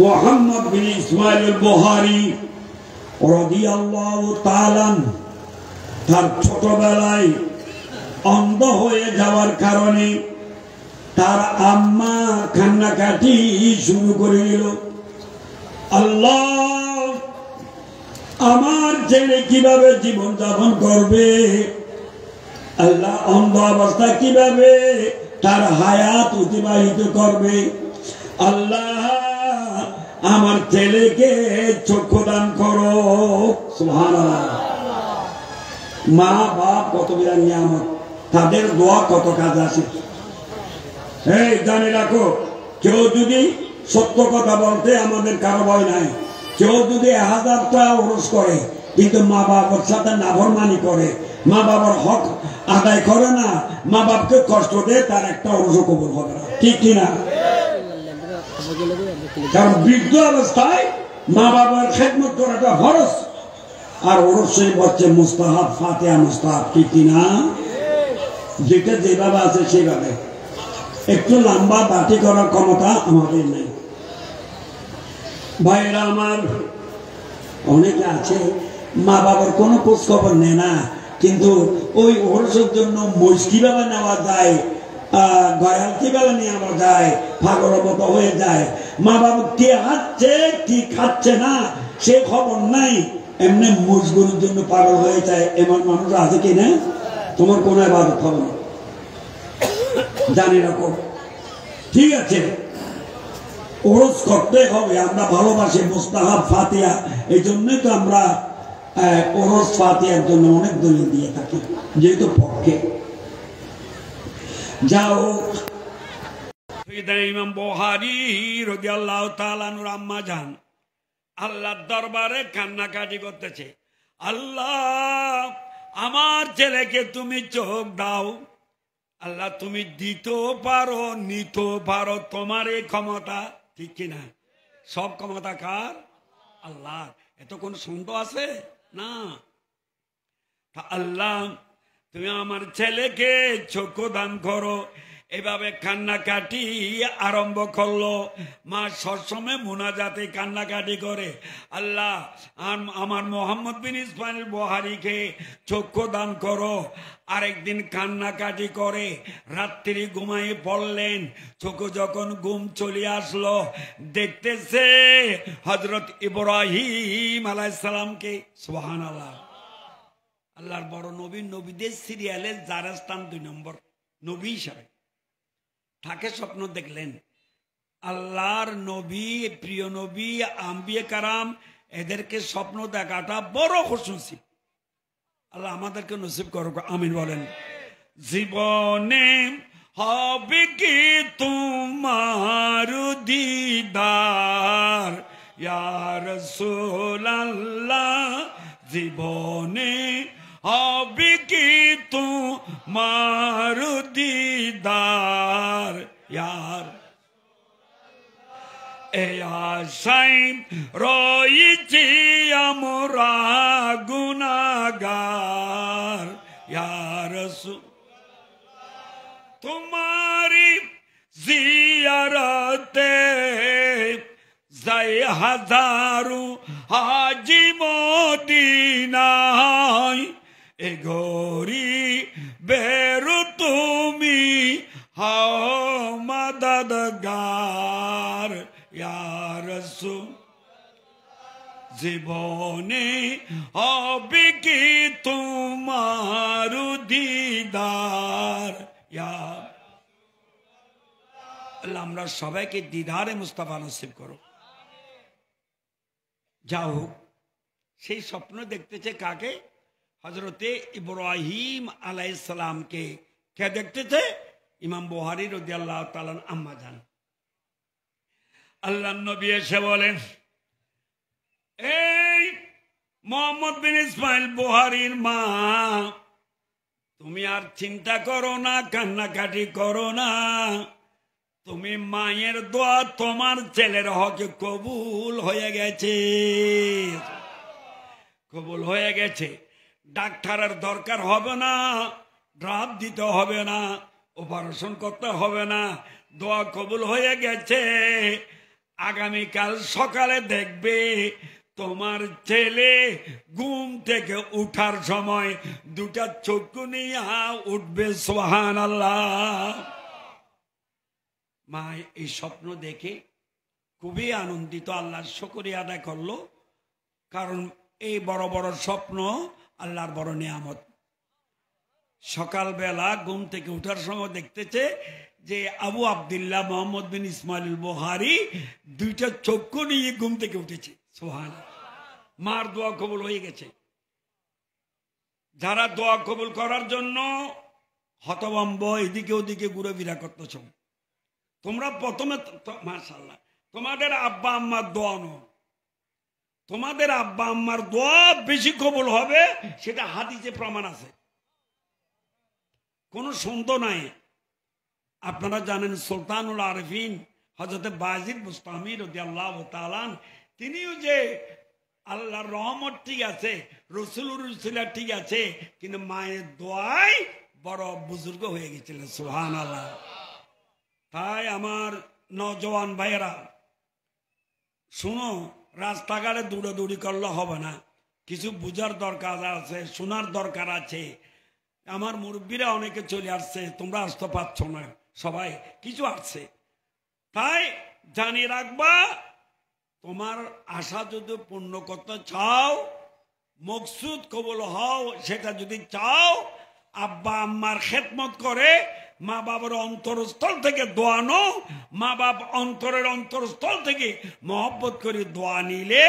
মুহাম্মদ বিন ইসমাইল বুখারী রাদিয়াল্লাহু তাআলা তার ছোটবেলায় অন্ধ হয়ে যাওয়ার কারণে তার আম্মা কান্নাকাটি শুরু করে দিল। আল্লাহ, আমার ছেলে কিভাবে জীবন যাপন করবে? আল্লাহ, অন্ধ অবস্থা কিভাবে তার হায়াত অতিবাহিত করবে? আল্লাহ, আমার ছেলেকে চক্ষু দান করো। সুবহানাল্লাহ। মা বাপ কত বিরাট নিয়ামত, তাদের দোয়া কত কাজ আসে। এই জানে রাখো, কেউ যদি সত্য কথা বলতে আমাদের কারো ভয় নাই। কেউ যদি 1000টা ওরস করে কিন্তু মা বাবার সাথে নাফরমানি করে, মা বাবার হক আদায় করে না, মা বাপকে কষ্ট দেয়, তার একটা ওরস কবুল হবে না। ঠিক কিনা? কারণ বৃদ্ধ অবস্থায় মা বাবার খেদমত করাটা ফরজ, আর ওরসই হচ্ছে মুস্তাহাব, ফাতিহা মুস্তাহাব। ঠিক কিনা? যেটা যেভাবে আছে সেভাবে, একটু লম্বা দাঁটি করার ক্ষমতা আমাদের নেই। ভাইরা আমার, অনেকে আছে মা বাবার কোনো খোঁজ খবর নেয় না, কিন্তু ওই ওরসের জন্য মহিষ কিভাবে নেওয়া যায়, গয়াল কিভাবে নেওয়া যায়, পাগল মতো হয়ে যায়। মা বাবা কি খাচ্ছে কি খাচ্ছে না সে খবর নাই, এমনি মজগুরির জন্য পাগল হয়ে যায়। এমন মানুষ আছে কি না? তোমার কোন ইবাদত হবে না, জানি রাখো। ঠিক আছে, ওরস করতে হবে। আমরা ভালোবাসি মুস্তাহাব ফাতিহা, এই জন্যই তো আমরা ওরস ফাতিহার জন্য অনেক দলিল দিয়ে থাকি, যেহেতু পক্ষে। যাও, ইমাম বুখারী রাদিয়াল্লাহু তাআলা আনহু আম্মা জান আল্লাহর দরবারে কান্নাকাটি করতেছে, আল্লাহ, আমার ছেলেকে তুমি চোখ দাও। আল্লাহ, তুমি দিতেও পারো, নিতেও পারো, তোমার এই ক্ষমতা। ঠিক কিনা? সব ক্ষমতা কার? আল্লাহ। এত কোন সন্দেহ আছে না? আল্লাহ, তুমি আমার ছেলেকে চক্ষু দান করো। এভাবে কান্নাকাটি আরম্ভ করলো। মা সবসময় মুনাজাতে কান্নাকাটি করে, আল্লাহ, আমার মুহাম্মদ বিন ইসমাইল বুখারীকে চক্ষু দান করো। আরেকদিন কান্নাকাটি করে রাত্রি ঘুমাই পড়লেন। চোখে যখন ঘুম চলে আসলো, দেখতেছে হযরত ইব্রাহিম আলাইহিস সালামকে। সুবহানাল্লাহ। আল্লাহর বড় নবী, নবীদের সিরিয়ালে যার স্থান 2 নম্বর নবী হিসাবে তাকে স্বপ্ন দেখলেন। আল্লাহর নবী, প্রিয় নবী, আম্বিয়া কারাম, এদেরকে স্বপ্ন দেখাটা বড় খুশনসিব। আল্লাহ আমাদেরকে নসিব করুক, আমিন বলেন। জীবনে হবে কি তোমার দিদার ইয়া রাসূলুল্লাহ, জীবনে হবে কি তোমার দিদার ইয়ার, এই আশায় রয়েছি আমরা গুনাহগার ইয়া রাসূল, তোমারি জিয়ারতে যাই হাজারো হাজি মদিনায়, এ গরি বেরু তুমি হাও মাদাদগার ইয়া রাসূল, জীবনে হবে কি তোমার দিদার ইয়া আল্লাহ, আমরা সবাইকে দিদারে মুস্তাফা নসিব করো। যাও, সেই স্বপ্ন দেখতেছে কাকে? হযরতে ইব্রাহিম আলাইহিস সালামকে। কে দেখতেছে? ইমাম বুখারী রাদিয়াল্লাহু তাআলা আম্মা জান। আল্লাহর নবী এসে বলেন, এই মুহাম্মদ বিন ইসমাইল বুখারীর মা, তুমি আর চিন্তা করো না, কান্নাকাটি করো না। তুমি মায়ের দোয়া তোমার ছেলের হকে কবুল হয়ে গেছে, কবুল হয়ে গেছে। ডাক্তারের দরকার হবে না, ড্রাপ দিতে হবে না, অপারেশন করতে হবে না, দোয়া কবুল হয়ে গেছে। আগামীকাল সকালে দেখবে তোমার ছেলে ঘুম থেকে উঠার সময় দুটা চক্ষু নিয়ে উঠবে সুবহানাল্লাহ। মা এই স্বপ্ন দেখে খুবই আনন্দিত, আল্লাহর শুকরিয়া আদায় করলো, কারণ এই বড় বড় স্বপ্ন আল্লাহর বড় নিয়ামত। সকালবেলা ঘুম থেকে উঠার সময় দেখতেছে যে আবু আব্দুল্লাহ মোহাম্মদ বিন ইসমাইল বুখারী দুইটা চক্ষু নিয়ে ঘুম থেকে উঠেছে। সুবহানাল্লাহ, মার দোয়া কবুল হয়ে গেছে। যারা দোয়া কবুল করার জন্য হতভম্ব এদিকে ওদিকে ঘুরে ফিরা করতেছ, তোমরা প্রথমে মাশাআল্লাহ তোমাদের আব্বা আম্মার দোয়া নো, তোমাদের আব্বা আম্মার দোয়া বেশি কবুল হবে, সেটা হাদিসে প্রমাণ আছে, কোনো সন্দেহ নাই। আপনারা জানেন সুলতানুল আরিফিন হযরত বাজিদ বুস্তামি রাদিয়াল্লাহু তাআলা তিনিও যে আল্লাহর রহমত ঠিক আছে, রসুলুর রসুলা ঠিক আছে, কিন্তু মায়ের দোয়ায় বড় বুজুর্গ হয়ে গেছিলেন। সুবহানাল্লাহ। তাই আমার নওজওয়ান ভাইয়েরা শুনো, রাস্তাঘাটে দৌড়াদৌড়ি করলে হবে না, কিছু বুঝার দরকার আছে, শোনার দরকার আছে। আমার মুরব্বীরা অনেকে চলে আসছে, তোমরা আসতে পারছ না, সবাই কিছু আসছে। তাই জানিয়ে রাখবা, তোমার আশা যদি পূর্ণ করতে চাও, মকসুদ কবুল হও, সেটা যদি চাও, আব্বা আম্মার খেদমত করে মা বাবার অন্তরস্থল থেকে দোয়া নো, মা বাপ অন্তরের অন্তরস্থল থেকে মহব্বত করে দোয়া নিলে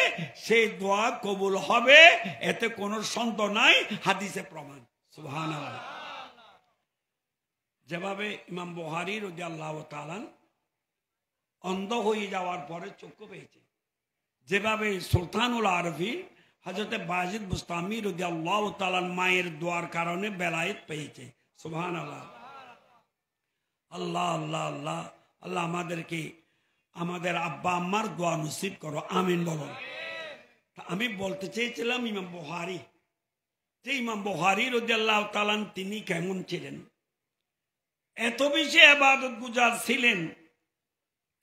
সেই দোয়া কবুল হবে, এতে কোনো সন্দেহ নাই, হাদিসে প্রমাণ। সুবহানাল্লাহ। যেভাবে ইমাম বুখারী রাদিয়াল্লাহু তাআলা অন্ধ হয়ে যাওয়ার পরে চক্ষু পেয়েছে, যেভাবে সুলতানুল আরিফিন হযরত বাজিদ বুস্তামি রাদিয়াল্লাহু তাআলা মায়ের দোয়ার কারণে বেলায়েত পেয়েছে। সুবহানাল্লাহ। আল্লাহ আল্লাহ আল্লাহ আল্লাহ আমাদেরকে আমাদের আব্বা আম্মার দোয়া নসিব করো, আমিন বলো। আমি বলতে চেয়েছিলাম ইমাম বুখারী, যে ইমাম বুখারী রাদিয়াল্লাহু তাআলা তিনি কেমন ছিলেন, এত বেশি ইবাদত গুজার ছিলেন।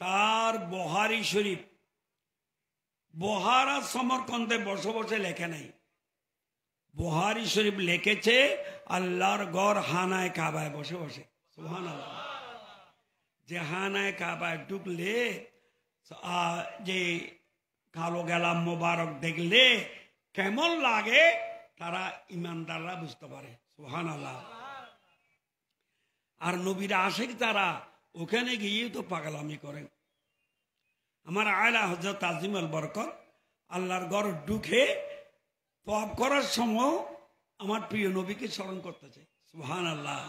তার বুখারী শরীফ বুখারা সমরকন্দে বসে বসে লেখে নাই, বুখারী শরীফ লিখেছে আল্লাহর ঘর হানায় কাবায় বসে বসে। সুবহানাল্লাহ। যে হানায় কাবায় ঢুকলে যে কালো গেলাম মোবারক দেখলে কেমন লাগে, তারা ইমানদাররা বুঝতে পারে। সুবহানাল্লাহ। আর নবীর আশিক তারা ওখানে গিয়ে তো পাগলামি করেন। আমার আয়লা হযরত আজিম আল বরকত আল্লাহর ঘর ঢুকে তওয়াব করার সময় আমার প্রিয় নবীকে স্মরণ করতেছে। সুবহানাল্লাহ।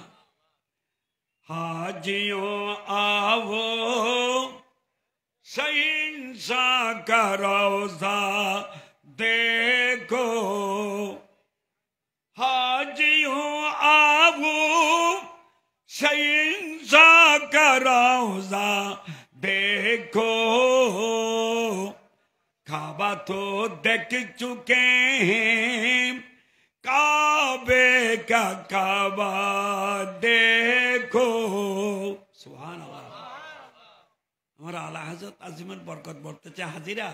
হাজিও आवो शहंशा का रोज़ा देखो, हाजियो आवो शहंशा का रोज़ा देखो, काबा तो देख चुके हैं, काबे का काबा देखो। सुभान अल्लाह। আমার আলা হযরত আজিমুল বরকত বলতেছে, হাজিরা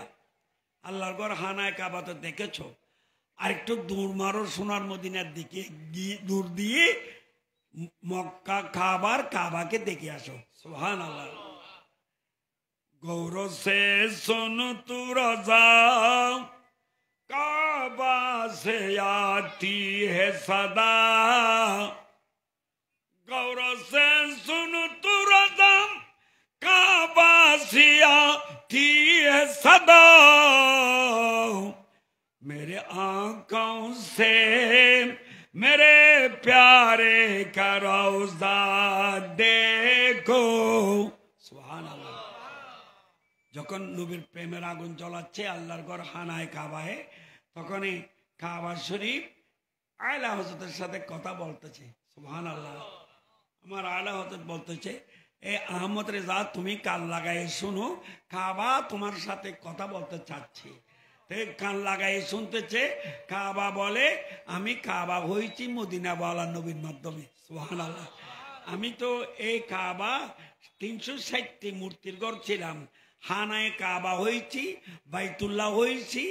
আল্লাহর ঘর হানায় কাবা তো দেখেছো, আর একটু দূর মারো সোনার মদিনার দিকে, দূর দিয়ে মক্কা কাবার কাবাকে দেখে আসো। সুবহানাল্লাহ। गौरव से सुन तू रज़ा, काबा से आती है सदा, गौरव से सुन तू रज़ा, काबा से आती है सदा, मेरे आंखों से मेरे प्यारे का रोज़ा देखो। सुभान अल्लाह। যখন নবীর প্রেমের আগুন জ্বলাচ্ছে আল্লাহর ঘর হানায় কাবায়, তখনই কাবা শরীফ আয়লা হযরতের সাথে কথা বলতেছে। সুবহানাল্লাহ। আমার আয়লা হযরত বলতেছে, এ আহমদ রেজা তুমি কান লাগাই শুনো, কাবা তোমার সাথে কথা বলতে চাচ্ছে। কান লাগাই শুনতেছে, কাবা বলে আমি কাবা হয়েছি মদিনাওয়ালা নবীর মাধ্যমে। সুবহানাল্লাহ। আমি তো এই কাবা 360টি মূর্তির ঘর ছিলাম, হানায় কাবা হয়েছি, বাইতুল্লাহ হয়েছি,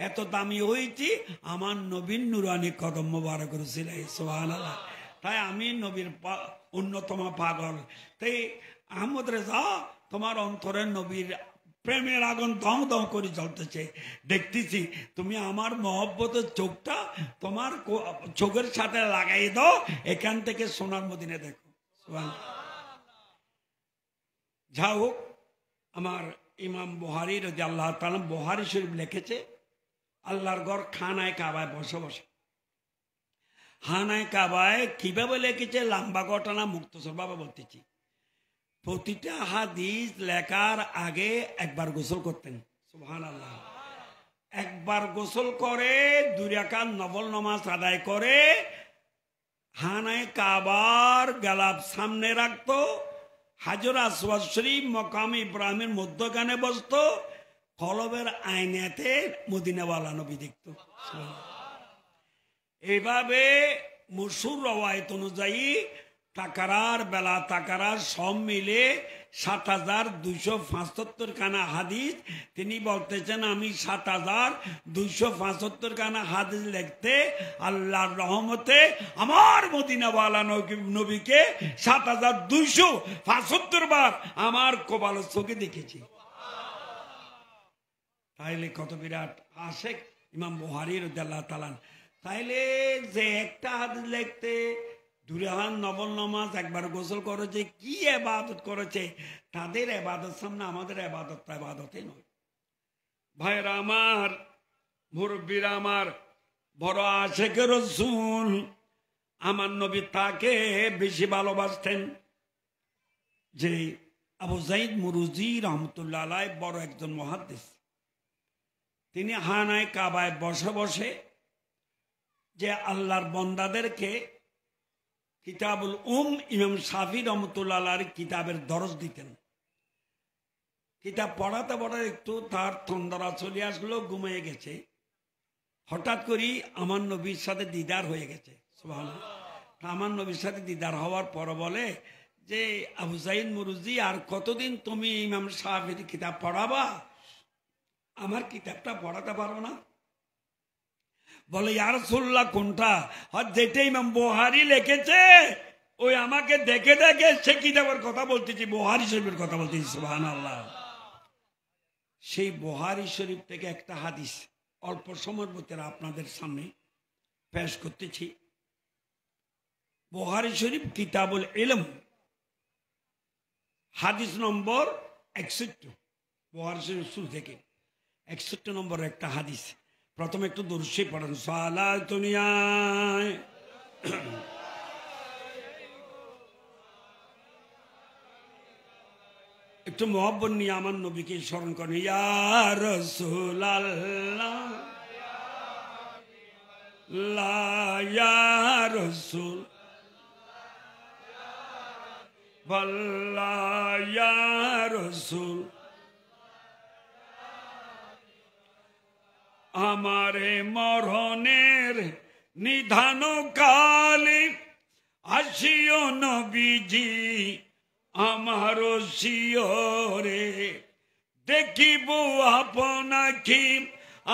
এত দামি হয়েছি আমার নবীর নুরানি কদম মোবারক রসিলাই সুবহানাল্লাহ। তাই আমি নবীর অন্যতম পাগল। তাই আহমদ রেজা তোমার অন্তরের নবীর প্রেমের আগুন দম দম করে জ্বলতেছে, দেখতেছি তুমি আমার মহব্বতের চোখটা তোমার চোখের সাথে লাগাই দাও, এখান থেকে সোনার মদিনে দেখো। যা হোক, আমার ইমাম বুখারী রাদিয়াল্লাহু তাআলা বুখারী শরীফ লিখেছে আল্লাহর ঘর খানায় কাবায় বসে বসে। খানায় কাবায় কিভাবে লিখেছে লম্বা ঘটনা মুক্তসর ভাবে বলতেছি। প্রতিটা হাদিস লেখার আগে একবার গোসল করতেন, সুবহানাল্লাহ। একবার গোসল করে 2 রাকাত নফল নামাজ আদায় করে খানায় কাবার গেলাপ সামনে রাখতো, হাজর আসওয়াদ শরীফ মকাম ইব্রাহিমের মধ্যখানে বসতো, কলবের আয়নাতে মদিনাওয়ালা নবী দেখত। এইভাবে মশহুর রওয়ায়াত অনুযায়ী তাকারার বেলা তাকারার সব মিলে ৭,২৭৫ খানা হাদিস। তিনি বলতেছেন আমি ৭,২৭৫ খানা হাদিস লিখতে আল্লাহর রহমতে আমার মদিনাওয়ালা নবীকে ৭,২৭৫ বার আমার কপাল চোখে দেখেছি। তাইলে কত বিরাট আশেক ইমাম বুখারী রাদিয়াল্লাহু তাআলা। তাইলে যে একটা হাদিস লিখতে 2 রাকাত নফল নামাজ একবার গোসল করেছে, কি ইবাদত করেছে, তাদের ইবাদত সামনে আমাদের ইবাদতই নয়। ভাইরা আমার, মুরব্বীরা আমার, বড় আশেক রাসূল আমার নবী তাকে বেশি ভালোবাসতেন। যে আবু যায়েদ মুরুজি রহমতুল্লাহ আলাইহি বড় একজন মুহাদ্দিস, তিনি খানায় কাবায় বসে বসে যে আল্লাহর বান্দাদেরকে কিতাবুল ইমাম শাফি রহমতুল্লাহ আলাইহির কিতাবের দরজ দিতেন। কিতাব পড়াতে পড়াতে একটু তার তন্দ্রা চলে আসলো, ঘুমিয়ে গেছে। হঠাৎ করি আমার নবীর সাথে দিদার হয়ে গেছে, সুবহানাল্লাহ। আমার নবীর সাথে দিদার হওয়ার পর বলে যে আবু যায়েদ মুরুজি, আর কতদিন তুমি ইমাম শাফির কিতাব পড়াবা, আমার কিতাবটা পড়াতে পারো না? বলে ইয়া রাসূলুল্লাহ কোনটা? আর যেটা ইমাম বুখারী লিখেছে ওই আমাকে দেখে দেখে সে কিতাবের কথা বলতেছি, বুখারী শরীফের কথা বলতেছি, সুবহানাল্লাহ। সেই বুখারী শরীফ থেকে একটা হাদিস অল্প সময়ের ভিতরে আপনাদের সামনে পেশ করতেছি। বুখারী শরীফ কিতাবুল ইলম হাদিস নম্বর 61, বুখারী শরীফ শুরু থেকে 61 নম্বর একটা হাদিস। প্রথমে একটু দরুদ শরীফ পড়েন, সালাতুন ইয়া একটু মহব্বত নিয়ে আমার নবীকে স্মরণ করেন, ইয়া রাসূলুল্লাহ লা ইয়া রাসূল বাল্লাহ ইয়া রাসূল আমারে মরণের নিধান কালে আসিও নবীজি আমার শিয়রে, দেখিব আপনাকে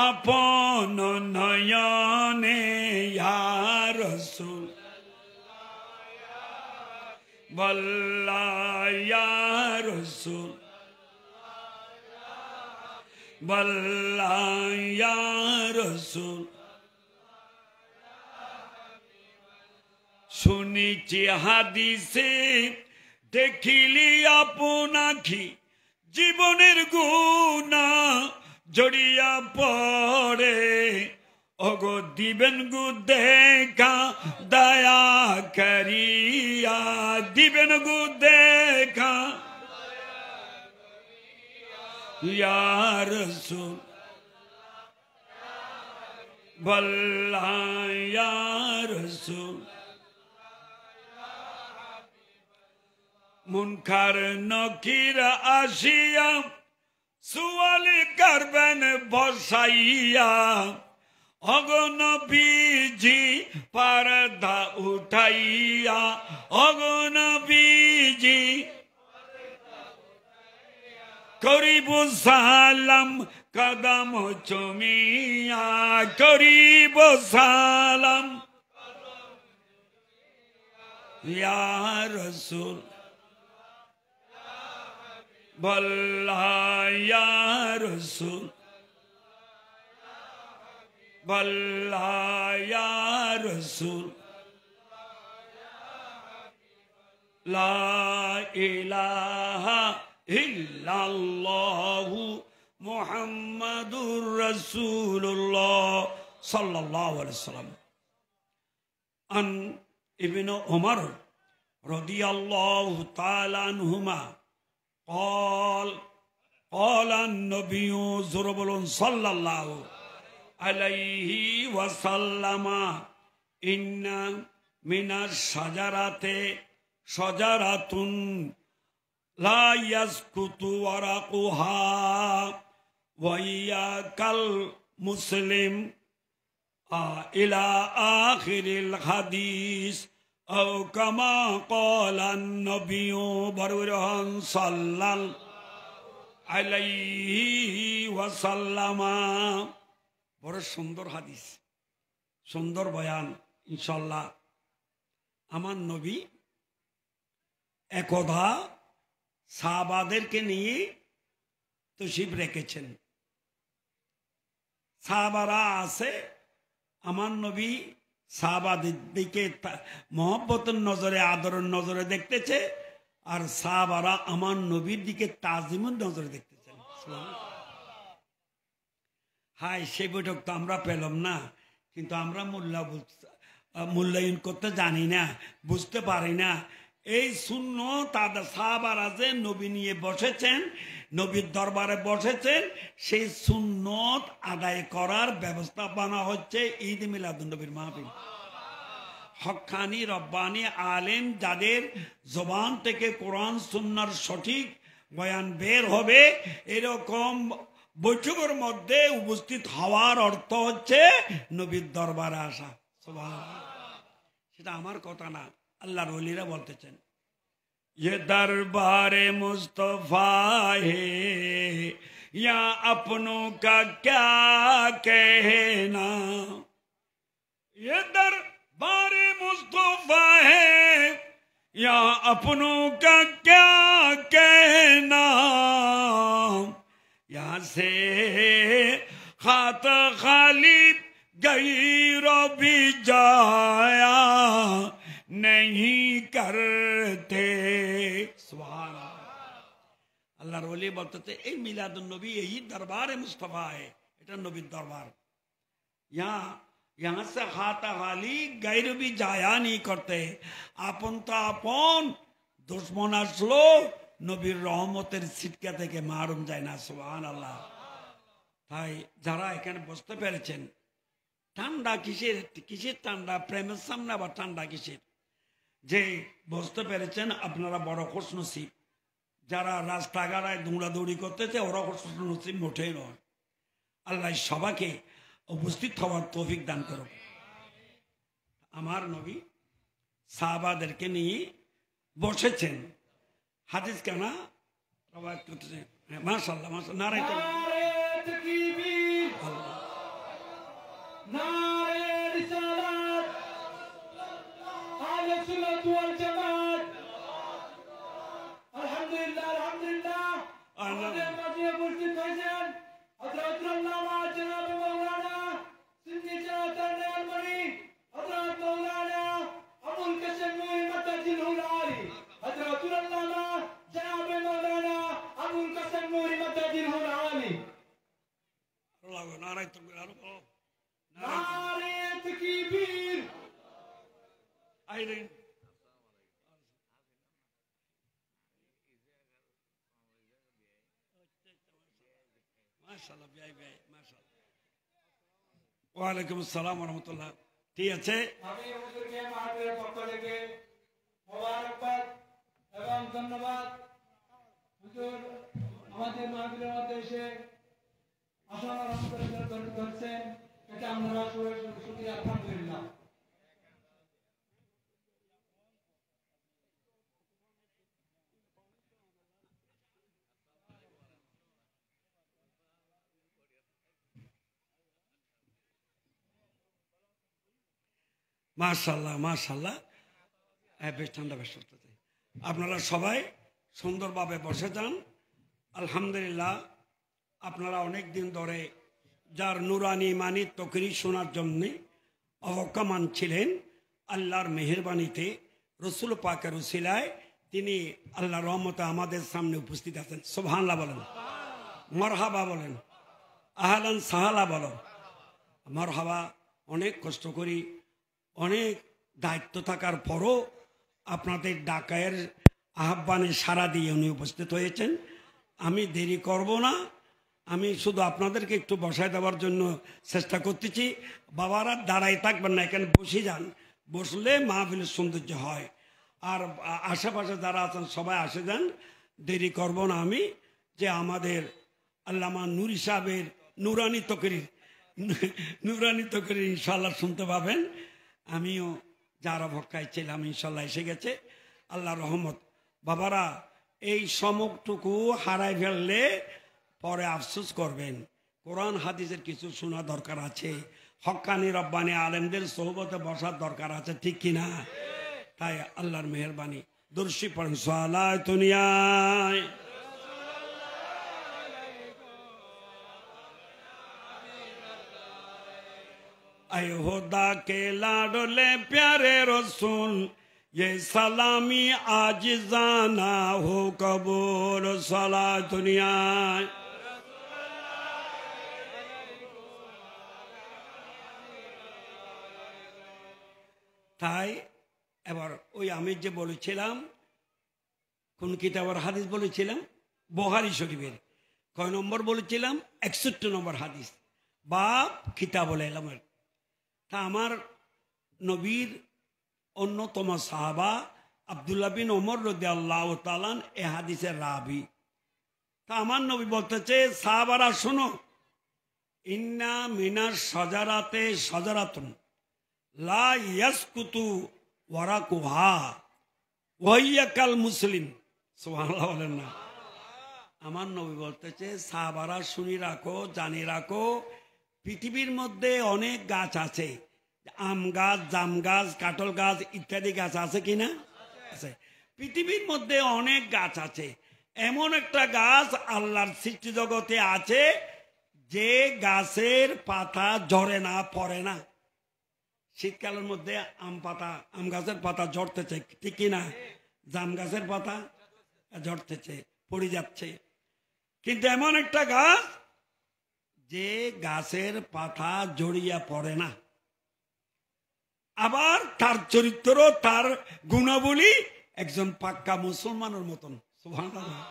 আপন নয়নে ইয়া রাসূল বাল্লাহ ইয়া রাসূল বাল্লাহ ইয়া রাসূল। শুনিছি হাদিসে দেখিলি আপনাকে জীবনের গুনাহ জড়িয়া পড়ে, ওগো দিবেন গো দেখা দয়া করিয়া, দিবেন গো দেখা ইয়া রাসূল বাল্লাহ ইয়া রাসূল। মুনকার নকির আসিয়া সুয়ালি করবেন বসাইয়া, ওগো নবীজি পর্দা উঠাইয়া, ওগো নবীজি করিব সালাম কদম চুমিয়া করিব সালাম ইয়া রাসূল বল্লাহ ইয়া রাসূল বল্লাহ ইয়া রাসূল লা ইলাহা ইল্লাল্লাহু মুহাম্মাদুর রাসূলুল্লাহ সাল্লাল্লাহু আলাইহি ওয়াসাল্লাম। আন ইবনে উমর রাদিয়াল্লাহু তাআলা আনহুমা قال النبي صلى الله عليه وسلم إن من الشجرة شجرة لا يسقط ورقها وهي كالمسلم إلى آخر الحديث أو كما قال النبي صلى الله عليه وسلم। বড় সুন্দর হাদিস, সুন্দর বয়ান। ইনশাল্লাহ আমার নবী একদা সাহাবাদেরকে নিয়ে তশরিফ রেখেছেন। সাহাবারা আছে, আমার নবী সাহাবাদের দিকে মহব্বতের নজরে আদরের নজরে দেখতেছে, আর সাহাবারা আমার নবীর দিকে তাজিমের নজরে দেখতেছেন। হাই, সেই বৈঠক তো আমরা পেলাম না, কিন্তু আমরা মূল্যায়ন করতে জানি না, বুঝতে পারি না। এই সুন্নত সাহাবারা যে নবী নিয়ে বসেছেন, নবীর দরবারে বসেছেন, সেই সুন্নত আদায় করার ব্যবস্থাপনা হচ্ছে ঈদ মিলাদুন নবীর মাহফিল। হক্কানি রব্বানি আলেম যাদের জবান থেকে কোরআন সুন্নাহর সঠিক বয়ান বের হবে, এরকম বৈঠকের মধ্যে উপস্থিত হওয়ার অর্থ হচ্ছে নবীর দরবারে আসা। সুবহানাল্লাহ। সেটা আমার কথা না, আল্লাহর ওলিরা বলতেছেন। ये दरबार मुस्तफा है या अपनों का क्या कहना, ये दरबार मुस्तफा है या अपनों का क्या कहना, यहाँ से खात खाली गैर भी जाया नहीं करते। सुभान अल्लाह रोली बोलते ए मिलादुन नबी यही दरबार मुस्तफा है, এটা নবীর দরবার। यहाँ से खाता खाली गैर भी जाया नहीं करते। আপন তো আপন, দুশ্মন আসলো নবীর রহমতের ছিটকা থেকে মারুম যায় না। সুবহানাল্লাহ। তাই যারা এখানে বসতে পেরেছেন, ঠান্ডা কিসের, কিসের ঠান্ডা? প্রেমের সামনে আবার ঠান্ডা কিসের? যে বসতে পেরেছেন আপনারা বড় খুশনসিব। যারা রাস্তাঘাটায় দৌড়াদৌড়ি করতেছে ওরা খুশনসিব মোটেই নয়। আল্লাহ সবাইকে উপস্থিত হওয়ার তৌফিক দান করুক। আমার নবী সাহাবাদেরকে নিয়ে বসেছেন। হাদিস কেনা প্রবাদ করতেছে। মাশাআল্লাহ, মাশাআল্লাহ। নারে তাকবীর, নারে রিসালাত, আহলে সুন্নাত ওয়াল জামাত। আলহামদুলিল্লাহ, আলহামদুলিল্লাহ। আমাদের মাঝে উপস্থিত হয়েছেন হযরত আল্লামা জনাব মাওলানা সিদ্দিক জালাল আলমারি, হযরত মাওলানা আবুল কাসেম নূরি মাতাজিল আলী, হযরত আল্লামা জনাব মাওলানা আবুল কাসেম নূরি মাতাজিল আলী। আল্লাহু নারে তাকবীর, নারে তাকবীর। আইরেন মাশাআল্লাহ, ভাই ভাই মাশাআল্লাহ। ওয়া আলাইকুম আসসালাম ওয়া রাহমাতুল্লাহ। ঠিক আছে, আমি হুজুরকে মাহফিলের পক্ষ থেকে মোবারকবাদ এবং ধন্যবাদ। হুজুর আমাদের মাহফিলের মধ্যে এসে আসন আলহামদুলিল্লাহ করছেন, এটা আমরা শুকরিয়া আলহামদুলিল্লাহ। মাশাআল্লাহ মাশাআল্লাহ। বেশ ঠান্ডা, বেশ আপনারা সবাই সুন্দরভাবে বসে যান। আলহামদুলিল্লাহ, আপনারা অনেক দিন ধরে যার নুরানি মানি তকরি শোনার জন্য অবকামান ছিলেন, আল্লাহর মেহেরবানিতে রসুল পাকের উসিলায় তিনি আল্লাহর রহমতে আমাদের সামনে উপস্থিত আছেন। সুবহানাল্লাহ বলেন, মারহাবা বলেন, আহলান সাহালা বলেন। মারহাবা। অনেক কষ্ট করি, অনেক দায়িত্ব থাকার পরও আপনাদের ডাকের আহ্বানে সাড়া দিয়ে উনি উপস্থিত হয়েছেন। আমি দেরি করব না, আমি শুধু আপনাদেরকে একটু বসায় দেওয়ার জন্য চেষ্টা করতেছি। বাবারা দাঁড়াই থাকবেন না, এখানে বসে যান, বসলে মাহফিলের সৌন্দর্য হয়। আর আশেপাশে যারা আছেন সবাই আসে যান, দেরি করব না আমি। যে আমাদের আল্লামা নুরি সাহেবের নুরানি তকরির ইনশাল্লাহ শুনতে পাবেন। আমিও যারা ভক্কায় ছিলাম ইনশাল্লাহ এসে গেছে, আল্লাহ রহমত। বাবারা, এই সমকটুকু হারাই ফেললে পরে আফসোস করবেন। কোরআন হাদিসের কিছু শোনা দরকার আছে, হক্কানি রব্বানি আলেমদের সোহবতে বসার দরকার আছে, ঠিক কিনা? তাই আল্লাহর মেহেরবানি দর্শী পড়েন সালাত দুনিয়ায় आए खुदा के लाडले प्यारे रसूल, ये सलामी आज जाना हो कबूल। सला दुनिया তাই এবার ওই আমি যে বলেছিলাম কোন কিতাবের হাদিস বলেছিলাম, বুখারী শরীফের কয় নম্বর বলেছিলাম? 61 নম্বর হাদিস, বাব কিতাবুল ইলমের। তা আমার নবীর অন্যতম সাহাবা আব্দুল্লাহ বিন ওমর রাদিয়াল্লাহু তাআলা এ হাদিসের রাবি। তা আমার নবী বলতেছে, সাহাবারা শোনো, ইন্না মিনাশ শাজারাতে শাজারাতুন লা ইয়াসকুতু ওয়ারাকুহা ওয়া হিয়া কাল মুসলিম। সুবহানাল্লাহ বলেন না। আমার নবী বলতেছে, সাহাবারা শুনি রাখো, জানি রাখো, পৃথিবীর মধ্যে অনেক গাছ আছে, আম গাছ, জাম গাছ, কাঁঠাল গাছ ইত্যাদি গাছ আছে কিনা? আছে। পৃথিবীর মধ্যে অনেক গাছ আছে। এমন একটা গাছ আল্লাহর সৃষ্টি জগতে আছে যে গাছের পাতা ঝরে না, পড়ে না। শীতকালের মধ্যে আম গাছের পাতা ঝরতেছে, ঠিক কিনা? জাম গাছের পাতা ঝরতেছে, পড়ে যাচ্ছে। কিন্তু এমন একটা গাছ যে গাছের পাতা জড়িয়া পড়ে না, আবার তার চরিত্র, তার গুণাবলী একজন পাক্কা মুসলমানের মতন। সুবহানাল্লাহ।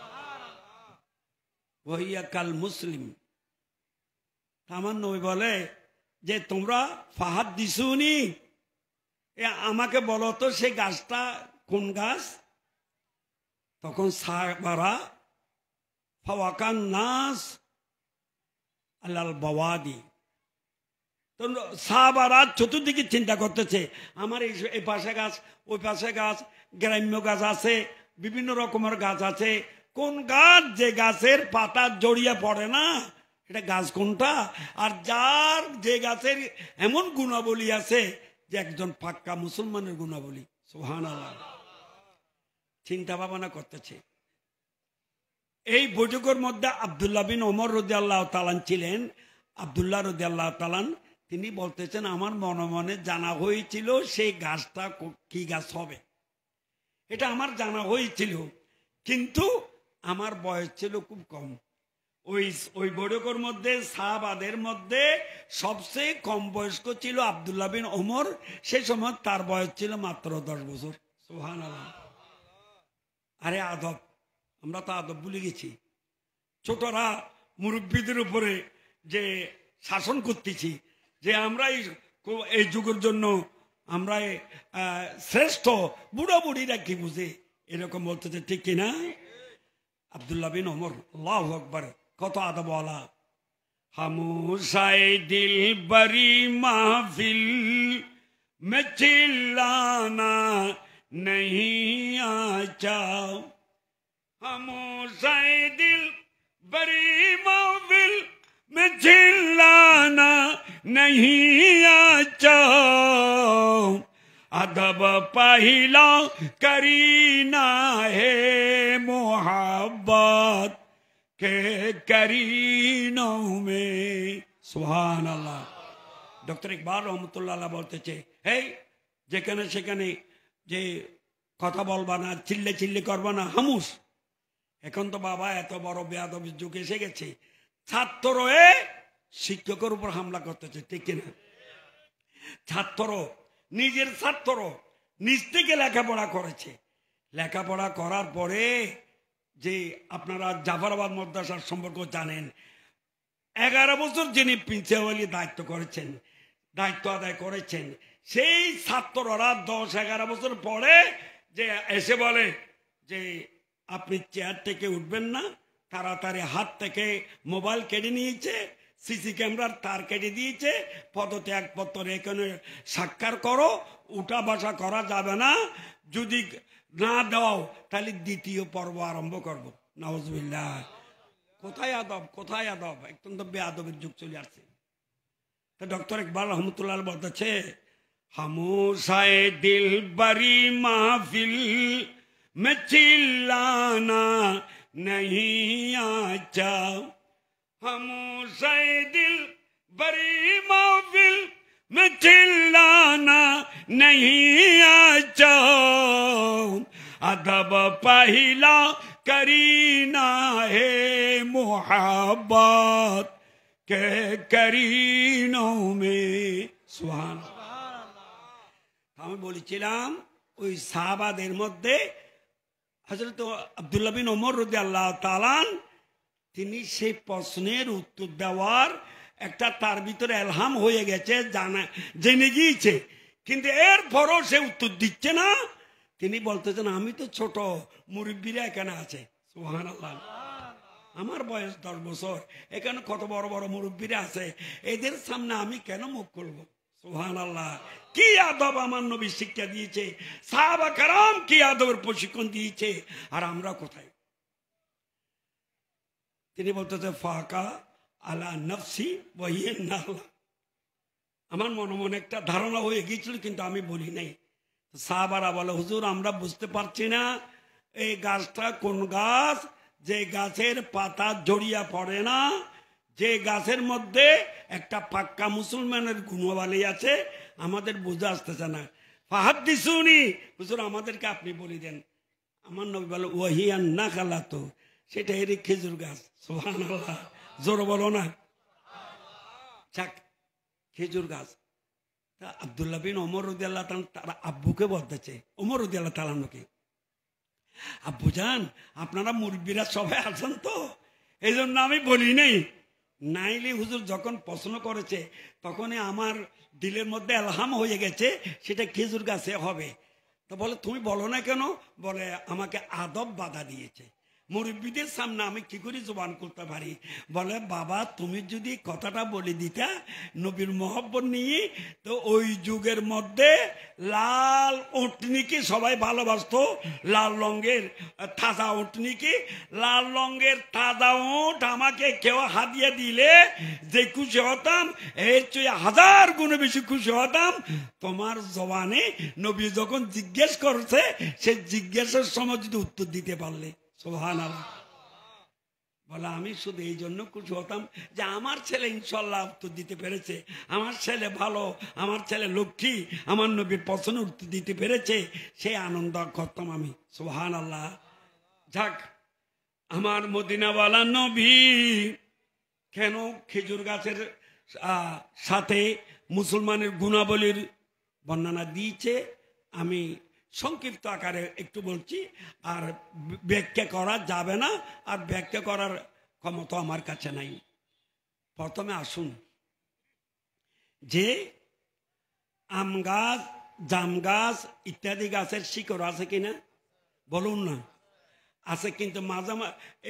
ওয়া হিয়া কাল মুসলিম। আমার নবী বলে যে তোমরা ফাহাদ দিসুনি, আমাকে বলো তো সেই গাছটা কোন গাছ? তখন সাহাবারা ফাওয়াকান নাস আলাল বাওয়াদি, সাহাবারা চতুর্দিকে চিন্তা করতেছে, আমার এই পাশে গাছ, ওই পাশে গাছ, গ্রাম্য গাছ আছে, বিভিন্ন রকমের গাছ আছে, কোন গাছ যে গাছের পাতা জড়িয়ে পড়ে না, এটা গাছ কোনটা? আর যার যে গাছের এমন গুণাবলী আছে যে একজন পাক্কা মুসলমানের গুণাবলী। সুবহানাল্লাহ। চিন্তা ভাবনা করতেছে। এই বৈঠকের মধ্যে আব্দুল্লাহ বিন ওমর রাদিয়াল্লাহু তাআলা ছিলেন। আব্দুল্লাহ রাদিয়াল্লাহু তাআলা তিনি বলতেছেন, আমার মনে মনে জানা হয়েছিল সেই গাছটা কি গাছ হবে, এটা আমার জানা হয়েছিল, কিন্তু আমার বয়স ছিল খুব কম। ওই বৈঠকের মধ্যে সাহাবাদের মধ্যে সবচেয়ে কম বয়স্ক ছিল আব্দুল্লাহ বিন ওমর। সেই সময় তার বয়স ছিল মাত্র 10 বছর। সুবহানাল্লাহ। আরে আদব, আমরা তো আদব ভুলে গেছি। ছোটরা মুরব্বীদের উপরে যে শাসন করতেছি, যে আমরা এই যুগের জন্য আমরা শ্রেষ্ঠ, বুড়ো বুড়িরা কি বুঝে, এরকম বলতেছে, ঠিক কিনা? আব্দুল্লাহ বিন ওমর, আল্লাহু আকবার, কত আদবওয়ালা। হামুসায়ে দিল বরি মাহফিল মে চিল্লানা नहीं आचा, खामोशाए दिल बड़ी महफिल में चिल्लाना नहीं आचा, अदब पहिला करीना है मोहब्बत के करीनों में। सुभान अल्लाह। डॉक्टर इकबाल रहमतुल्लाह বলতেছে, এই যেখানে সেখানে যে কথা বলবা না, চিল্লে চিল্লে করবা না, হামুস। এখন তো বাবা এত বড় বেয়াদবির যুগ এসে গেছে, ছাত্র শিক্ষকের উপর হামলা করতেছে, ঠিক কিনা? ছাত্র নিজের ছাত্র নিজ থেকে লেখাপড়া করেছে, লেখাপড়া করার পরে যে আপনারা জাফরাবাদ মাদ্রাসার সম্পর্ক জানেন, 11 বছর যিনি প্রিন্সিপালি দায়িত্ব করেছেন, দায়িত্ব আদায় করেছেন, সেই ছাত্ররা 10-11 বছর পরে যে এসে বলে যে আপনি চেয়ার থেকে উঠবেন না, তাড়াতাড়ি হাত থেকে মোবাইল কেটে নিয়েছে, সিসি ক্যামেরার তার কেটে দিয়েছে, পদত্যাগপত্র এখানে স্বাক্ষর করো, উঠা বসা করা যাবে না, যদি না দাও তাহলে দ্বিতীয় পর্ব আরম্ভ করবো। নাউজুবিল্লাহ। কোথায় আদব, কোথায় আদব? একদম তো বেআদবের যুগ চলে আসছে। তো ডক্টর ইকবাল রহমতুল্লাহ বলতেছে, হামুসায়ে দিল বরি মাহফিল মে চিল্লানা नहीं आचा, हामोशाए दिल बरी महफिल में चिल्लाना नहीं आचा, अदब पहिला करीना है मोहब्बत के करीनों में। सुभान अल्लाह। আমি বলেছিলাম ওই সাহাবাদের মধ্যে হযরত আব্দুল্লাহ বিন ওমর রাদিয়াল্লাহু তাআলা তিনি সেই প্রশ্নের উত্তর দেওয়ার একটা তার ভিতরে ইলহাম হয়ে গেছে, জেনে গিয়েছে, কিন্তু এরপরও সে উত্তর দিচ্ছে না। তিনি বলতেছেন আমি তো ছোট, মুরব্বীরা এখানে আছে। সুবহানাল্লাহ। আমার বয়স 10 বছর, এখানে কত বড় বড় মুরব্বীরা আছে, এদের সামনে আমি কেন মুখ খুলবো? সুবহানাল্লাহ। কি আদব আমার নবী শিক্ষা দিয়েছে, সাহাবা کرام কি আদবের প্রশিক্ষণ দিয়েছে, আর আমরা কোথায়? তিনি বলতেছে ফাকা আলা নফসি ওয়াহিয়া নাহলা। আমার মনে মনে একটা ধারণা হয়ে গিয়েছিল, কিন্তু আমি বলি নাই। সাহাবারা বলে হুজুর আমরা বুঝতে পারছি না এই গাছটা কোন গাছ, যে গাছের পাতা জড়িয়ে পড়ে না, যে গাছের মধ্যে একটা পাক্কা মুসলমানের গুণাবলী আছে, আমাদের বুঝে আসতেছে না। ফাহাদ্দিসুনি, হুজুর আমাদেরকে আপনি বলে দেন। আমার নবী বলে ওয়াহিয়া নাখালাতু, সেটা এর খেজুর গাছ। সুবহানাল্লাহ। জোর বলো না। যাক, খেজুর গাছ। তা আব্দুল্লাহ বিন ওমর রাদিয়াল্লাহু তাআলা তার আব্বুকে বলতেছে, ওমর রাদিয়াল্লাহু তাআলাকে, আব্বু জান আপনারা মুরব্বীরা সবাই আছেন তো, এই জন্য আমি বলি নাই। নাইলে হুজুর যখন প্রশ্ন করেছে তখনই আমার দিলের মধ্যে ইলহাম হয়ে গেছে সেটা খেজুর গাছে হবে। তো বলে তুমি বলো না কেন? বলে আমাকে আদব বাধা দিয়েছে, মুরব্বীদের সামনে আমি কি করে জবান করতে পারি। বলে বাবা তুমি যদি কথাটা বলে দিতা নবীর মহব্বত নিয়ে, তো ওই যুগের মধ্যে লাল উটনিকে সবাই ভালোবাসতো, লাল রঙের তাজা উটনিকে, লাল রঙের তাজা উট আমাকে কেউ হাদিয়া দিলে যে খুশি হতাম, এর চেয়ে 1000 গুণে বেশি খুশি হতাম তোমার জবানে নবী যখন জিজ্ঞেস করছে, সে জিজ্ঞাসার সময় যদি উত্তর দিতে পারলে। সুবহানাল্লাহ। বলে আমি শুধু এই জন্য খুশি হতাম যে আমার ছেলে ইনশাল্লাহ উত্তর দিতে পেরেছে, আমার ছেলে ভালো, আমার ছেলে লক্ষ্মী, আমার নবীর পছন্দ উত্তর দিতে পেরেছে, সেই আনন্দ করতাম আমি। সুবহানাল্লাহ। যাক, আমার মদিনাওয়ালা নবী কেন খেজুর গাছের সাথে মুসলমানের গুণাবলীর বর্ণনা দিয়েছে আমি সংক্ষিপ্ত আকারে একটু বলছি, আর ব্যাখ্যা করা যাবে না, আর ব্যাখ্যা করার ক্ষমতা আমার কাছে নাই। প্রথমে আসুন যে আম গাছ, জাম গাছ ইত্যাদি গাছের শিকড় আছে কিনা বলুন না? আছে, কিন্তু মাঝে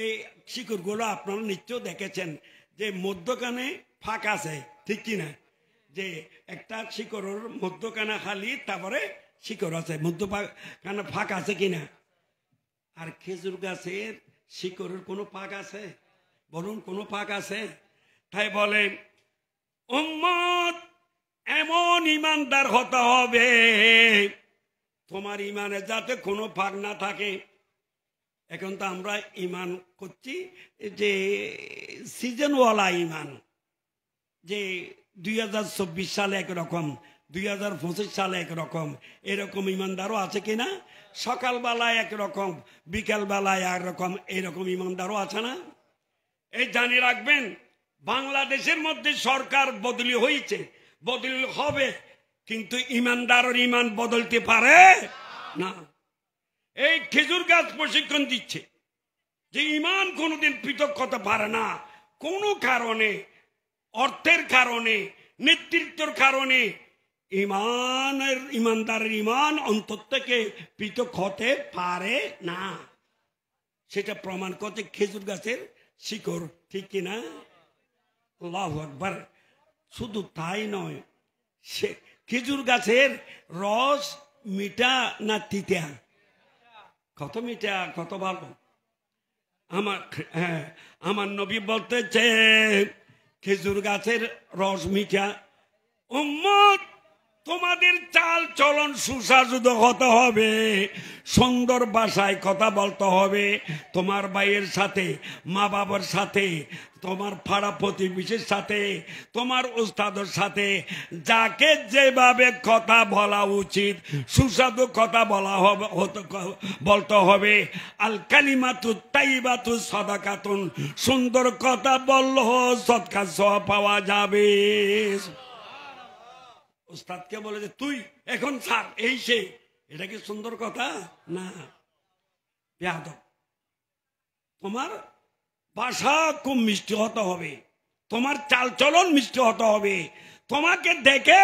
এই শিকড়গুলো আপনারা নিশ্চয় দেখেছেন যে মধ্যখানে ফাঁক আছে, ঠিক কিনা? যে একটা শিকড়ের মধ্যখানে খালি, তারপরে শিকড় আছে, মধ্যখানে ফাঁক আছে কিনা? আর খেজুর গাছের শিকড়ের কোনো ফাঁক আছে বলুন? কোনো ফাঁক আছে? তাই বলে উম্মত এমন ইমানদার হতে হবে তোমার ইমানে যাতে কোনো ফাঁক না থাকে। এখন তো আমরা ইমান করছি যে সিজনওয়ালা ইমান, যে 2024 সালে একরকম, 2025 সালে একরকম, এরকম ইমানদারও আছে কিনা? সকালবেলায় একরকম, বিকালবেলায় একরকম, এরকম ইমানদারও আছে না? এই জানিয়ে রাখবেন, বাংলাদেশের মধ্যে সরকার বদলি হয়েছে, বদলি হবে, কিন্তু ইমানদারের ইমান বদলতে পারে না। এই খেজুর গাছ প্রশিক্ষণ দিচ্ছে যে ইমান কোনোদিন পৃথক হতে পারে না, কোনো কারণে, অর্থের কারণে, নেতৃত্বের কারণে ইমানদারের ইমান অন্তর থেকে পৃথক হতে পারে না। সেটা প্রমাণ করতে খেজুর গাছের শিকড়, ঠিক কিনা? আল্লাহু আকবার। শুধু তাই নয়, সে খেজুর গাছের রস মিঠা না তিতা? কত মিঠা, কত ভালো। আমার নবী বলতেছে খেজুর গাছের রস মিঠা। উম্মত, তোমাদের চাল চলন সুস্বাদু হতে হবে, সুন্দর ভাষায় কথা বলতে হবে, তোমার ভাইয়ের সাথে, মা বাবার সাথে, তোমার পাড়া প্রতিবেশীর সাথে, তোমার উস্তাদের সাথে, যাকে যেভাবে কথা বলা উচিত, সুস্বাদু কথা বলা হবে, বলতে হবে। আল কালিমাতু তাইবাতু সাদাকাতুন, সুন্দর কথা বলল সদকা সওয়াব পাওয়া যাবে। উস্তাদকে বলে যে তুই এখন স্যার, এই সে, এটা কি সুন্দর কথা? না, বেয়াদব। তোমার ভাষা খুব মিষ্টি হতে হবে, তোমার চালচলন মিষ্টি হতে হবে, তোমাকে দেখে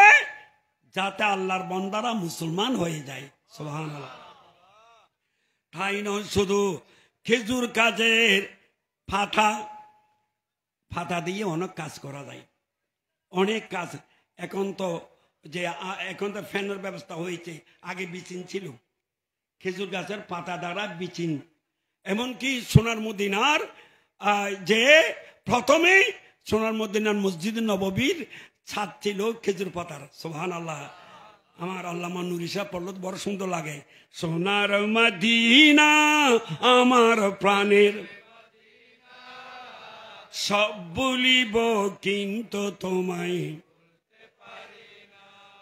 যাতে আল্লাহর বান্দারা মুসলমান হয়ে যায়। সুবহানাল্লাহ। তাই নয়, শুধু খেজুর গাছের পাতা দিয়ে অনেক কাজ করা যায়, অনেক কাজ। এখন তো ফ্যানের ব্যবস্থা হয়েছে, আগে বিচিন ছিল, খেজুর গাছের পাতা দ্বারা বিচিন। এমনকি সোনার মদিনার যে প্রথমেই সোনার মদিনার মসজিদ নববীর ছাদ ছিল খেজুর পাতার। সুবহানাল্লাহ। আমার আল্লামা নুরি সাহেব পড়ল, বড় সুন্দর লাগে। সোনার মদিনা আমার প্রাণের, সব বলিব কিন্তু তোমায়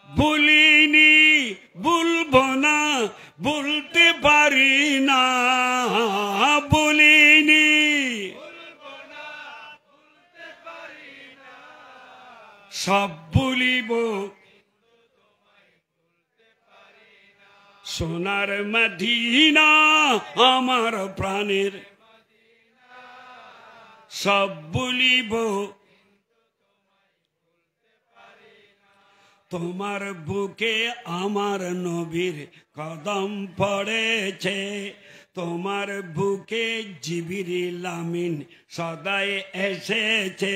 ভুলিনি, ভুলবো না, ভুলতে পারি না, ভুলিনি, সব ভুলিব সোনার মদিনা আমার প্রাণের, সব ভুলিব তোমার বুকে আমার নবীর কদম পড়েছে, তোমার বুকে জিবরিল আমিন সদাই এসেছে।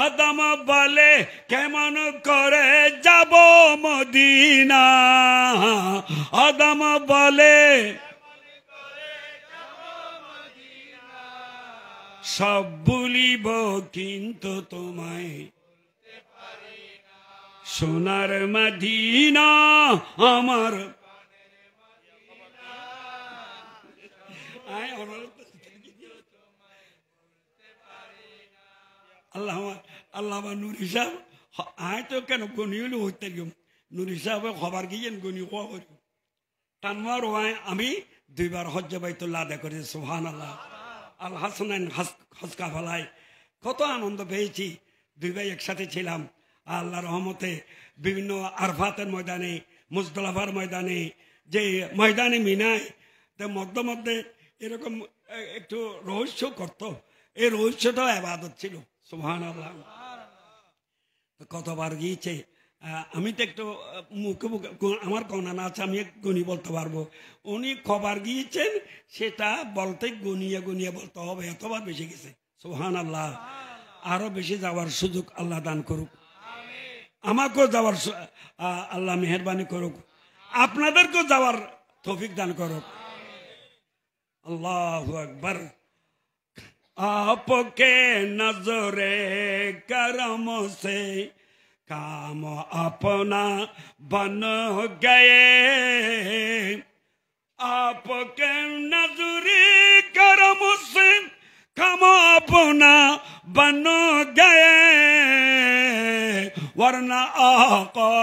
আদম বলে কেমন করে যাব মদিনা, আদম বলে সব ভুলিব কিন্তু তোমায় সোনার মদিনা আমার। আল্লাহ নুরি সাহেব আয় তো কেন গনি হলে হইতে নুরি সাহেব খবর গিয়েছেন গনি হওয়া করি টানমার ওয়াই। আমি 2 বার হজ্জ বাইতুল্লাহ আদায় করেছি। সুবহানাল্লাহ। আল হাসানাইন হজকা ফেলায় কত আনন্দ পেয়েছি, 2 ভাই একসাথে ছিলাম। আল্লাহ রহমতে বিভিন্ন আরফাতের ময়দানে, মুজদলিফার ময়দানে, যে ময়দানে মিনায় মধ্যে মধ্যে এরকম একটু রহস্য করত, এই রহস্যটাও ইবাদত ছিল। সুবহানাল্লাহ। কতবার গিয়েছে, আমি তো একটু মুখে মুখে আমার গণনা আছে, আমি গণি বলতে পারবো। উনি কবার গিয়েছেন সেটা বলতে গনিয়ে গনিয়ে বলতে হবে, এতবার বেশি গেছে। সুবহানাল্লাহ। আরো বেশি যাওয়ার সুযোগ আল্লাহ দান করুক, আমাকেও যাওয়ার আল্লাহ মেহরবানি করুক, আপনাদেরকেও যাওয়ার তৌফিক দান করুক। আল্লাহু আকবার। आपके नजरे करम से काम अपना बन गए, आपके नजरी करम से काम अपना बन गए, वरना आका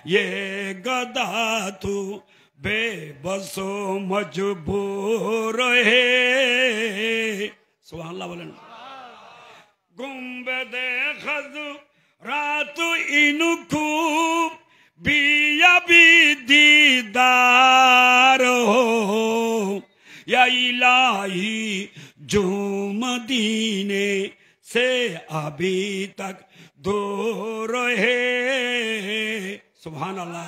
ये गदा तू बेबसो मजबूर है। सुभान अल्लाह बोलें। गुंबदे खजू रात इनको बिया भी दीदार हो, या इलाही जो मदीने से अभी तक दूर है। सुभान अल्लाह।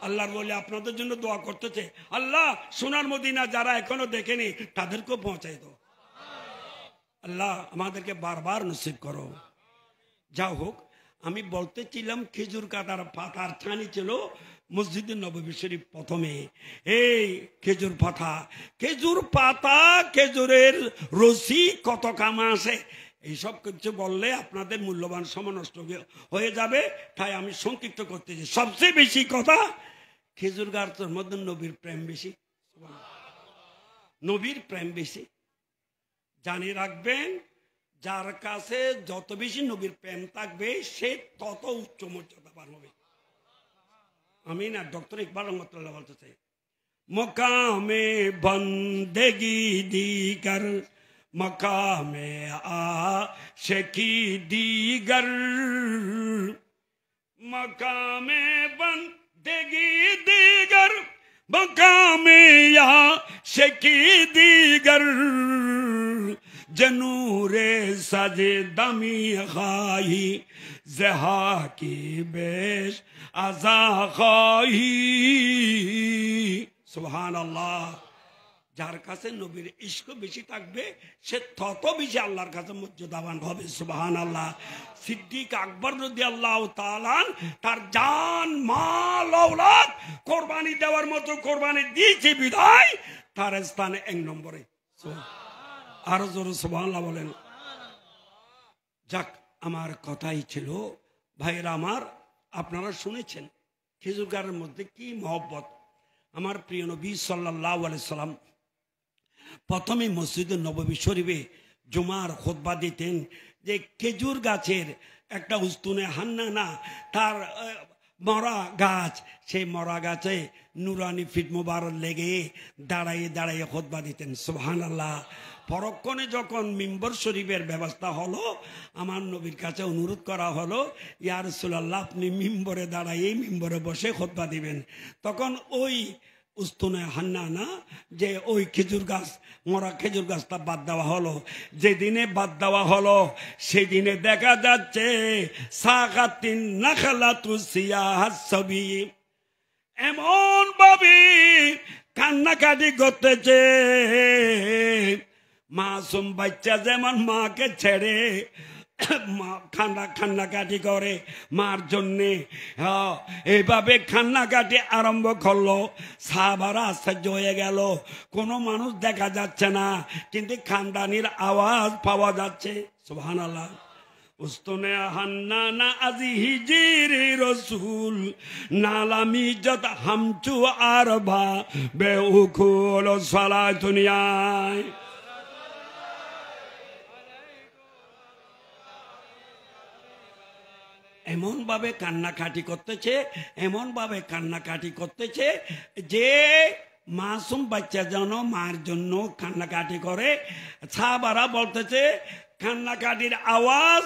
আল্লাহ বলে আপনাদের জন্য দোয়া করতেছে, আল্লাহ সোনার মদিনা যারা এখনো দেখেনি তাদেরকেও পৌঁছাই দাও। আল্লাহ আমাদেরকে বারবার নসিব করো। যা হোক, আমি বলতেছিলাম খেজুর কাটার পাতার ছানি ছিল মসজিদে নববী শরীফ প্রথমে। এই খেজুর পাতা, খেজুর পাতা, খেজুরের রসি কত কামা আসে, এইসব কিছু বললে আপনাদের মূল্যবান সময় নষ্ট হয়ে যাবে, তাই আমি সংক্ষিপ্ত করতেছি। সবচেয়ে বেশি কথা, খেজুর গাছের মধ্যে নবীর প্রেম বেশি, নবীর প্রেম বেশি। জানি রাখবেন, যার কাছে যত বেশি নবীর প্রেম থাকবে সে তত উচ্চ মর্যাদাবান হবে। আমি না ডক্টর ইকবাল রহমতুল্লাহ বলতে চাই, মকামে বন্দেগি দিগার মকামে আশিকি দিগার, মকামে বন্দেগি দিগার মকামে আশিকি দিগার, जनूरे सजे दमी खाही जहा की बेश आजा खाही। सुभान अल्लाह। যার কাছে নবীর ইশক বেশি থাকবে সে তত বেশি আল্লাহর কাছে মর্যাদাবান হবে। সুবহানাল্লাহ। সিদ্দিক আকবর রাদিয়াল্লাহু তাআলা তার জান মাল ঔলাদ কুরবানি দেওয়ার মতো কুরবানি দিয়েছে বিধায় তার স্থানে এক নম্বরে। আরো জোরে সুবহানাল্লাহ বলেন। যাক, আমার কথাই ছিল ভাইরা আমার, আপনারা শুনেছেন খেজুর গাছের মধ্যে কি মহব্বত। আমার প্রিয় নবী সাল্লাল্লাহু আলাইহি সাল্লাম প্রথমে মসজিদে নববী শরীফে জুমার খুতবা দিতেন যে খেজুর গাছের একটা উস্তুনে হান্নানা, তার মরা গাছ, সেই মরা গাছে নুরানি ফিট মোবারক লেগে দাঁড়াইয়ে দাঁড়াইয়ে খুতবা দিতেন। সুবহানাল্লাহ। পরক্ষণে যখন মিম্বর শরীফের ব্যবস্থা হলো, আমার নবীর কাছে অনুরোধ করা হলো, ইয়া রাসূলুল্লাহ আপনি মিম্বরে দাঁড়াইয়ে মিম্বরে বসে খুতবা দিবেন। তখন ওই উস্তুনে হান্নানা, যে ওই খেজুর গাছ, মরা খেজুর গাছটা বাদ দেওয়া হলো। যেদিনে বাদ দেওয়া হলো সেদিনে দেখা যাচ্ছে সাকাতিন নাখলাতু সিয়াহাস সাবি, এমন ভাবে কান্নাকাটি করতেছে, মাসুম বাচ্চা যেমন মাকে ছেড়ে কান্নাকাটি করে মার জন্যে, এইভাবে কান্নাকাটি আরম্ভ করলো। সাহাবারা আশ্চর্য হয়ে গেল, কোনো মানুষ দেখা যাচ্ছে না, কিন্তু খানদানির আওয়াজ পাওয়া যাচ্ছে। সুবহানাল্লাহ। উস্তুনে হান্নানা আজি হিজিরি রসুল নালামি যত হামচু আরবা বেউকুল সালা দুনিয়ায়। এমন ভাবে কান্নাকাটি করতেছে, এমন ভাবে কান্নাকাটি করতেছে যে মাসুম বাচ্চা যেন মার জন্য কান্নাকাটি করে। সাহাবারা বলতেছে কান্নাকাটির আওয়াজ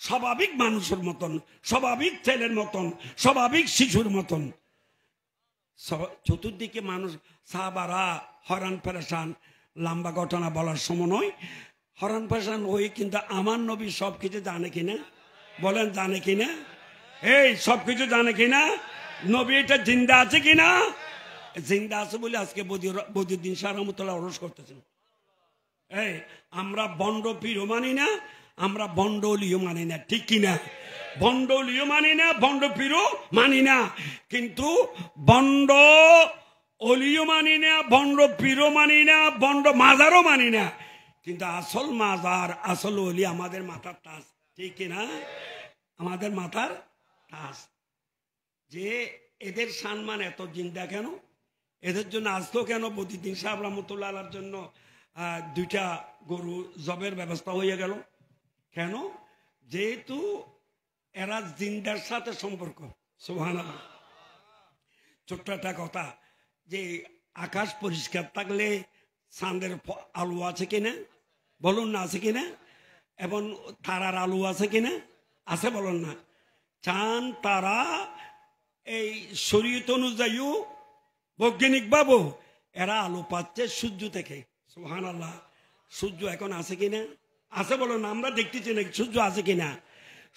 স্বাভাবিক মানুষের মতন, স্বাভাবিক ছেলের মতন, স্বাভাবিক শিশুর মতন। চতুর্দিকে মানুষ, সাহাবারা হরান পেরেশান। লম্বা ঘটনা বলার সময় নয়, হরান পেরেশান হয়ে, কিন্তু আমার নবী সবকিছু জানে কিনা বলেন, জানে কিনা? এই সবকিছু জানে কিনা? নবী এটা জিন্দা আছে কিনা? জিন্দা আছে বলে আজকে বদিউদ্দিন শাহ রহমতুল্লাহ ওরস করতেছেন। এই আমরা বন্ড পীরও মানি না, আমরা বন্ড অলিও মানি না, ঠিক কিনা? বন্ড অলিও মানি না, বন্ড পীরও মানি না, কিন্তু বন্ড অলিও মানি না, বন্ড পীরও মানি না, বন্ড মাজারও মানি না, কিন্তু আসল মাজার আসল অলি আমাদের মাথার তাজ, ঠিক কিনা? আমাদের মাথার তাস, যে এদের সম্মান এত জিন্দা কেন, এদের জন্য আসতো কেন? বদিউদ্দিন সাহেব রহমতুল্লাহ আলার জন্য 2টা গরু জবের ব্যবস্থা হয়ে গেল কেন? যেহেতু এরা জিন্দার সাথে সম্পর্ক। সুবহানাল্লাহ। ছোট্ট একটা কথা, যে আকাশ পরিষ্কার থাকলে চাঁদের আলো আছে কিনা বলুন না, আছে কিনা? এবং তারার আলো আছে কিনা? আছে বলুন না। চাঁদ তারা এই শরীয়ত অনুযায়ী বৈজ্ঞানিক ভাবে এরা আলো পাচ্ছে সূর্য থেকে। সুবহানাল্লাহ। সূর্য এখন আছে কিনা? আছে বলুন না। আমরা দেখতেছি নাকি সূর্য আছে কিনা?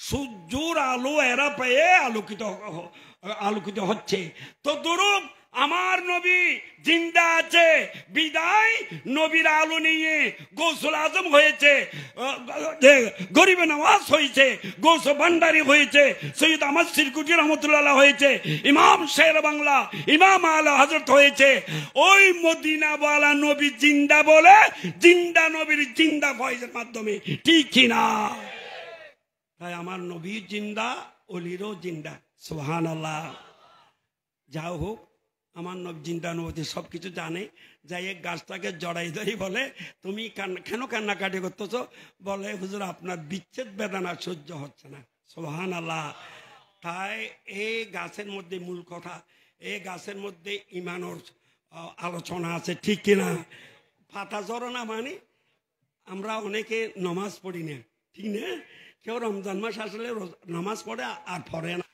সূর্যর আলো এরা পেয়ে আলোকিত হচ্ছে। তো দুরূপ আমার নবী জিন্দা আছে বিদায় নবীর আলো নিয়ে গৌসুল আজম হয়েছে, গরিবে নওয়াজ হয়েছে, গৌস ভান্ডারী হয়েছে, সৈয়দ আহমদ সিরকুটি রহমতুল্লাহ হয়েছে, ইমাম শের বাংলা ইমাম আলা হযরত হয়েছে। ওই মদিনাওয়ালা নবী জিন্দা বলে জিন্দা নবীর জিন্দা ফয়েজের মাধ্যমে, ঠিক কিনা? তাই আমার নবী জিন্দা, অলিরও জিন্দা। সুবহানাল্লাহ। যাও হোক, আমার নবী জিন্দা নবী সবকিছু জানে। যাই এক গাছটাকে জড়াই ধরি, বলে তুমি কেন কান্নাকাটি করতেছ? বলে হুজুর আপনার বিচ্ছেদ বেদনা সহ্য হচ্ছে না। সুবহানাল্লাহ। তাই এই গাছের মধ্যে মূল কথা, এই গাছের মধ্যে ইমানের আলোচনা আছে, ঠিক কিনা? পাতা জড়ানা মানে আমরা অনেকে নমাজ পড়ি না, ঠিক না? কেউ রমজান মাস আসলে নামাজ পড়ে আর পড়ে না।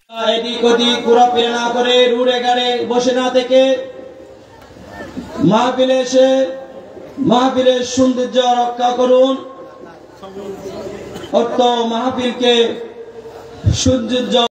এদিক ওদিক ঘোরাফেরা না করে রুড়ে গাড়ে বসে না থেকে মাহফিলে এসে মাহফিলের সৌন্দর্য রক্ষা করুন। অর্থ মাহফিলকে সৌন্দর্য